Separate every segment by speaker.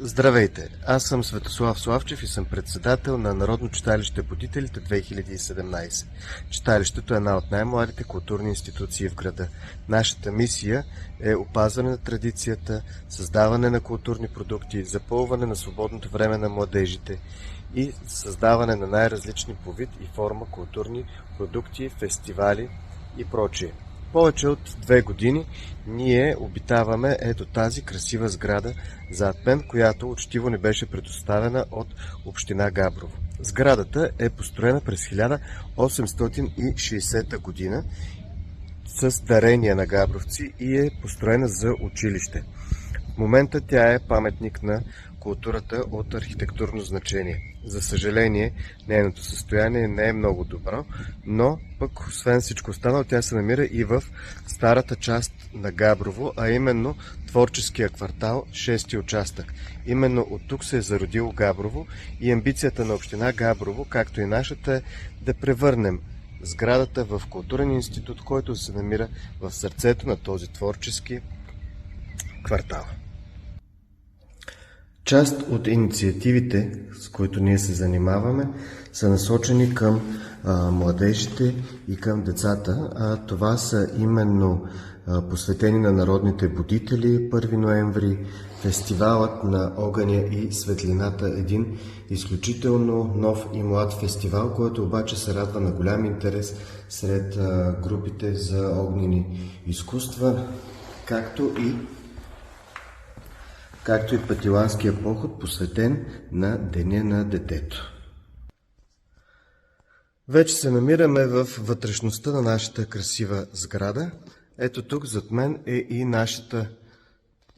Speaker 1: Здравейте! Аз съм Светослав Славчев и съм председател на Народно читалище Будителите 2017. Читалището е една от най-младите културни институции в града. Нашата мисия е опазване на традицията, създаване на културни продукти, запълване на свободното време на младежите и създаване на най-различни по вид и форма културни продукти, фестивали и прочие. Повече от 2 години ние обитаваме ето тази красива сграда зад мен, която учтиво ни беше предоставена от община Габрово. Сградата е построена през 1860 година с дарения на габровци и е построена за училище. В момента тя е паметник на културата от архитектурно значение. За съжаление, нейното състояние не е много добро, но пък освен всичко останало, тя се намира и в старата част на Габрово, а именно творческия квартал, 6-ти участък. Именно от тук се е зародило Габрово и амбицията на община Габрово, както и нашата, е да превърнем сградата в културен институт, който се намира в сърцето на този творчески квартал. Част от инициативите, с които ние се занимаваме, са насочени към младежите и към децата. Това са именно посветени на народните будители 1 ноември, фестивалът на огъня и светлината, един изключително нов и млад фестивал, който обаче се радва на голям интерес сред групите за огнени изкуства, както и Патиланския поход, посветен на Деня на детето. Вече се намираме в вътрешността на нашата красива сграда. Ето тук зад мен е и нашата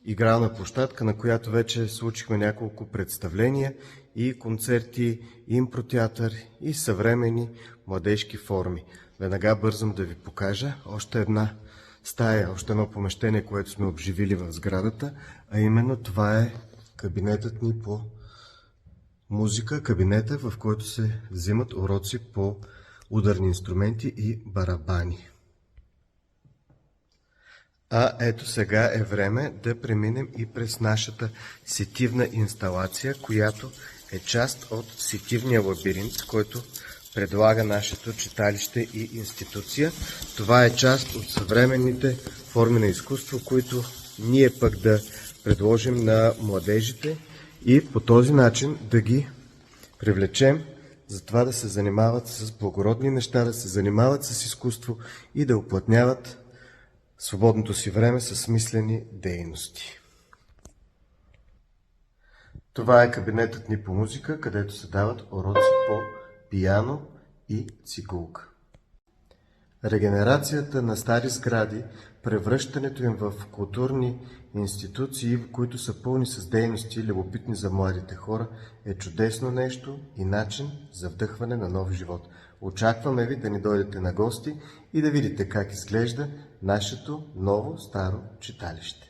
Speaker 1: игрална площадка, на която вече случихме няколко представления и концерти, и импротеатър, и съвременни младежки форми. Веднага бързам да ви покажа още една стая, още едно помещение, което сме обживили в сградата, а именно това е кабинетът ни по музика, кабинета, в който се взимат уроци по ударни инструменти и барабани. А ето сега е време да преминем и през нашата сетивна инсталация, която е част от сетивния лабиринт, който предлага нашето читалище и институция. Това е част от съвременните форми на изкуство, които ние пък да предложим на младежите и по този начин да ги привлечем за това да се занимават с благородни неща, да се занимават с изкуство и да уплътняват свободното си време с смислени дейности. Това е кабинетът ни по музика, където се дават уроци по пиано и цигулка. Регенерацията на стари сгради, превръщането им в културни институции, които са пълни с дейности, любопитни за младите хора, е чудесно нещо и начин за вдъхване на нов живот. Очакваме ви да ни дойдете на гости и да видите как изглежда нашето ново старо читалище.